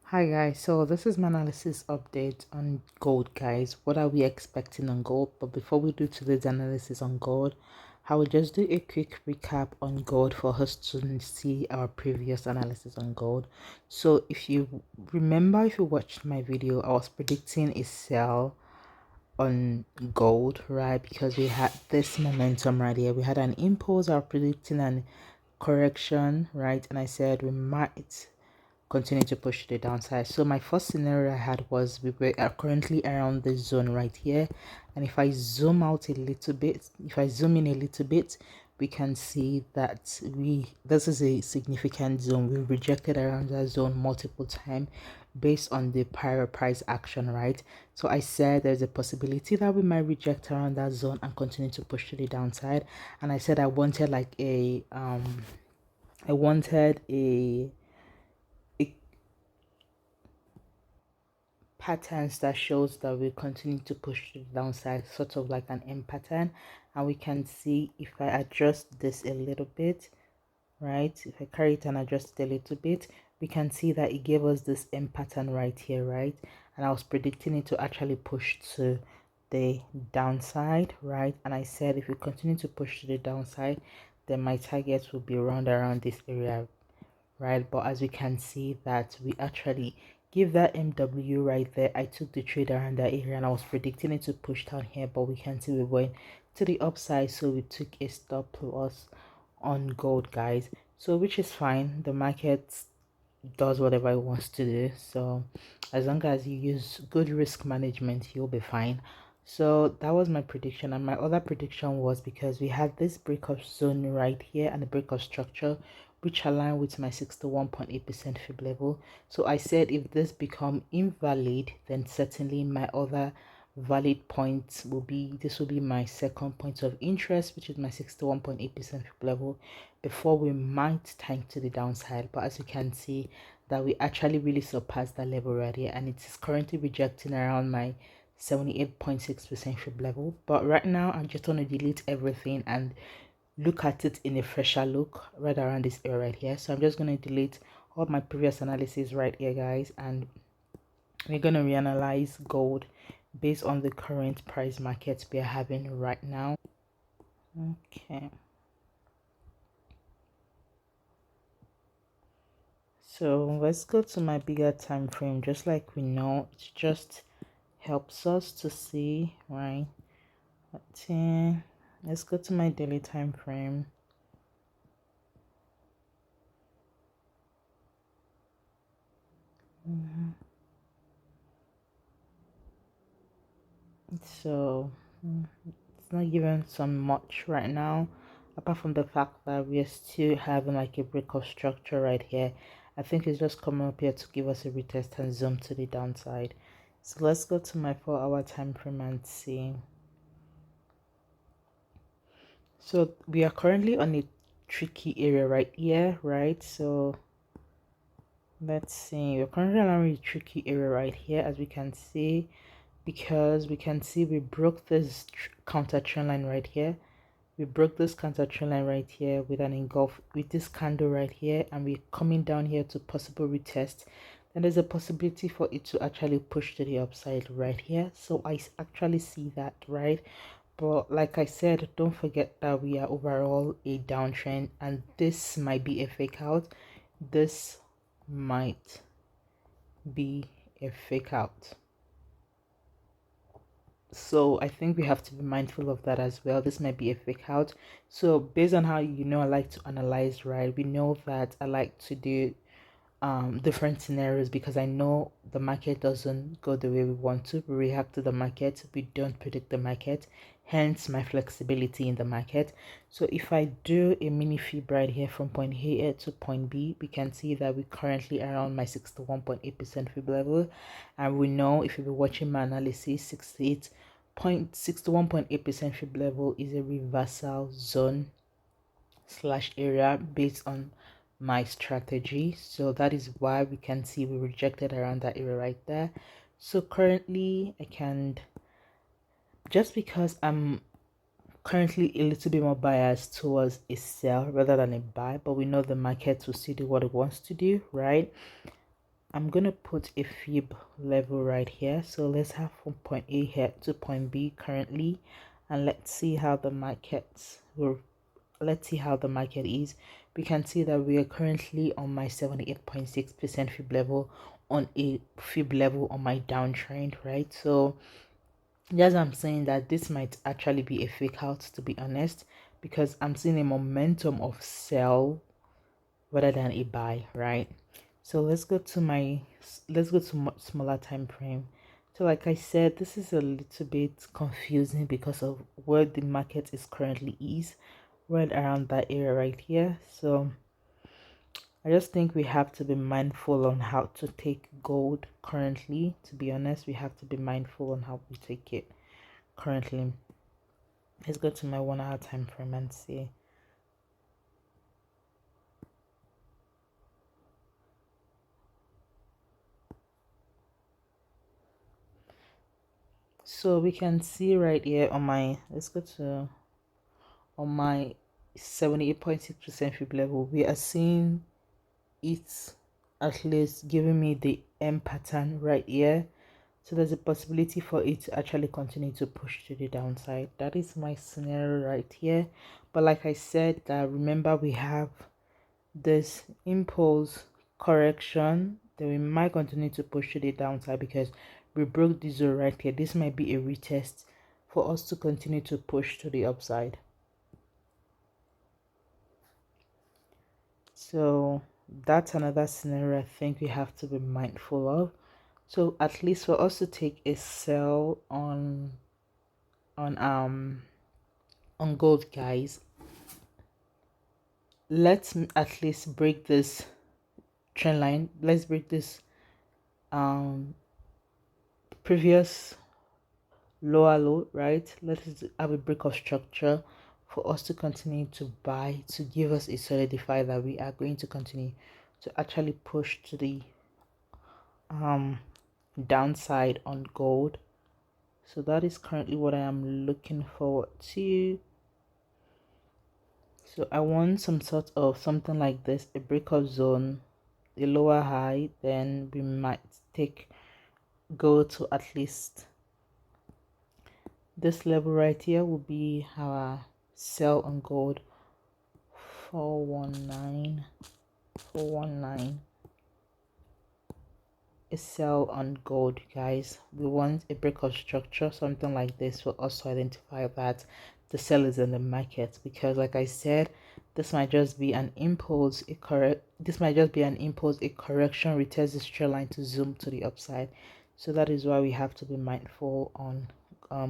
Hi guys, so this is my analysis update on gold, guys. What are we expecting on gold? But before we do today's analysis on gold, I will just do a quick recap on gold for us to see our previous analysis on gold. So if you remember, if you watched my video, I was predicting a sell on gold, right? Because we had this momentum right here. We had an impulse, I was predicting an correction, right? And I said we might continue to push to the downside. So my first scenario I had was we were currently around this zone right here, and if I zoom out a little bit, if I zoom in a little bit, we can see that this is a significant zone. We rejected around that zone multiple times based on the prior price action, right? So I said there's a possibility that we might reject around that zone and continue to push to the downside. And I said I wanted like I wanted a patterns that shows that we continue to push to the downside, sort of like an M pattern. And we can see if I adjust this a little bit, right, if I carry it and adjust it a little bit, we can see that it gave us this M pattern right here, right? And I was predicting it to actually push to the downside, right? And I said if we continue to push to the downside, then my targets will be around this area, right? But as we can see that we actually give that MW right there. I took the trade around that area and I was predicting it to push down here, but we can see we're going to the upside, so we took a stop loss on gold, guys. So which is fine, the market does whatever it wants to do. So as long as you use good risk management, you'll be fine. So that was my prediction. And my other prediction was because we had this breakup zone right here and the breakup structure which align with my 61.8% fib level. So I said if this become invalid, then certainly my other valid point will be, this will be my second point of interest, which is my 61.8% fib level, before we might tank to the downside. But as you can see, that we actually really surpassed that level right here, and it is currently rejecting around my 78.6% fib level. But right now I'm just going to delete everything and look at it in a fresher look right around this area right here. So I'm just going to delete all my previous analysis right here, guys, and we're going to reanalyze gold based on the current price market we are having right now. Okay, so let's go to my bigger time frame. Just like we know, it just helps us to see, right? Let's go to my daily time frame. So it's not giving some much right now, apart from the fact that we are still having like a breakup structure right here. I think it's just coming up here to give us a retest and zoom to the downside. So let's go to my 4-hour time frame and see. So we are currently on a tricky area right here, right? So let's see, we're currently on a tricky area right here, as we can see, because we can see we broke this counter trend line right here. We broke this counter trend line right here with an engulf with this candle right here, and we're coming down here to possible retest. Then there's a possibility for it to actually push to the upside right here. So I actually see that, right? But like I said, don't forget that we are overall a downtrend, and this might be a fake out. This might be a fake out. So I think we have to be mindful of that as well. This might be a fake out. So based on how I like to analyze, right, we know that I like to do different scenarios, because I know the market doesn't go the way we want to. We react to the market, we don't predict the market, hence my flexibility in the market. So if I do a mini fib right here from point A to point B, we can see that we're currently around my 61.8% fib level, and we know, if you've been watching my analysis, 61.8% fib level is a reversal zone slash area based on my strategy. So that is why we can see we rejected around that area right there. So currently I can, just because I'm currently a little bit more biased towards a sell rather than a buy, but we know the market will still do what it wants to do, right? I'm gonna put a fib level right here. So let's have from point A here to point B currently, and let's see how the markets will. Let's see how the market is. We can see that we are currently on my 78.6% fib level, on a fib level on my downtrend, right? So yes, I'm saying that this might actually be a fake out, to be honest, because I'm seeing a momentum of sell rather than a buy, right? So let's go to much smaller time frame. So like I said, this is a little bit confusing because of where the market is currently is, right around that area right here. So I just think we have to be mindful on how to take gold currently. To be honest, we have to be mindful on how we take it currently. Let's go to my 1 hour time frame and see. So we can see right here on my, let's go to on my 78.6% fib level, we are seeing it at least giving me the M pattern right here. So there's a possibility for it to actually continue to push to the downside. That is my scenario right here. But like I said, remember we have this impulse correction, then we might continue to push to the downside because we broke the zone right here. This might be a retest for us to continue to push to the upside. So that's another scenario I think we have to be mindful of. So at least for us to take a sell on gold, guys, let's at least break this trend line. Let's break this previous lower low, right? Let's have a break of structure for us to continue to buy, to give us a solidify that we are going to continue to actually push to the downside on gold. So that is currently what I am looking forward to. So I want some sort of something like this, a breakout zone, a lower high, then we might go to at least this level right here will be our sell on gold. 419 a sell on gold, guys. We want a breakout structure, something like this, for us to identify that the sell is in the market, because like I said, this might just be an impulse, a correction retest this trend line to zoom to the upside. So that is why we have to be mindful on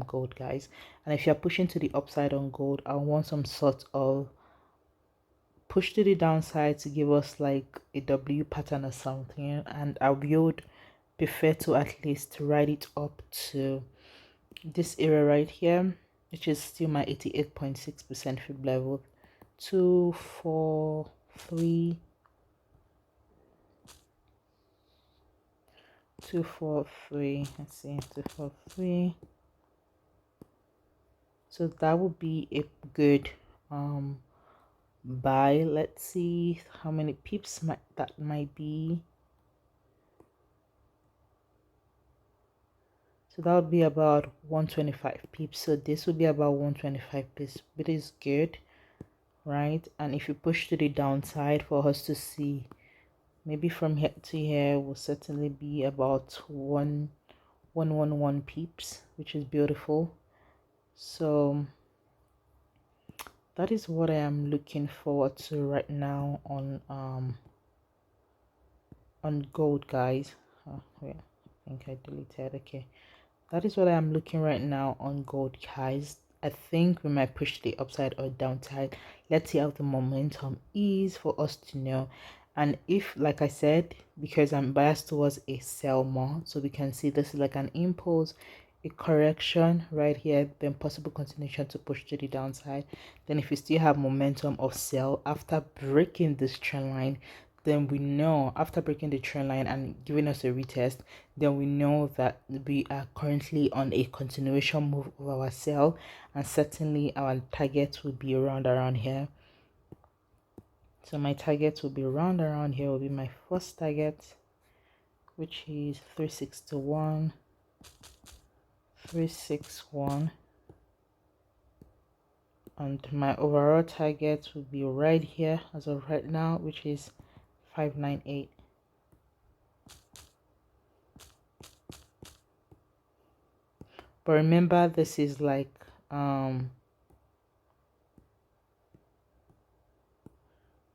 gold, guys. And if you're pushing to the upside on gold, I want some sort of push to the downside to give us like a W pattern or something, and I would prefer to at least ride it up to this area right here, which is still my 88.6% fib level. 243 let's see, 243. So that would be a good buy. Let's see how many pips that might be. So that would be about 125 pips. So this would be about 125 pips, which is good, right? And if you push to the downside for us to see, maybe from here to here will certainly be about 111 pips, which is beautiful. So that is what I am looking forward to right now on gold, guys. Oh wait, I think I deleted. Okay, that is what I am looking right now on gold, guys. I think we might push the upside or downside. Let's see how the momentum is for us to know. And if, like I said, because I'm biased towards a sell more, so we can see this is like an impulse, a correction right here, then possible continuation to push to the downside. Then if we still have momentum of sell after breaking this trend line, then we know after breaking the trend line and giving us a retest, then we know that we are currently on a continuation move of our sell, and certainly our target will be around here. So my target will be around here, will be my first target. which is 361, 361, and my overall target will be right here as of right now, which is 598. But remember, this is like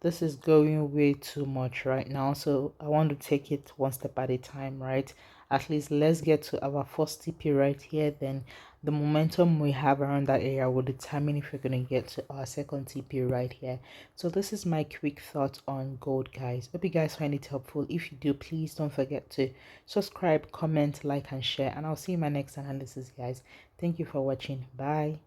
this is going way too much right now, so I want to take it one step at a time, right? At least let's get to our first TP right here, then the momentum we have around that area will determine if we're going to get to our second TP right here. So this is my quick thoughts on gold, guys. Hope you guys find it helpful. If you do, please don't forget to subscribe, comment, like, and share, and I'll see you in my next analysis, guys. Thank you for watching. Bye.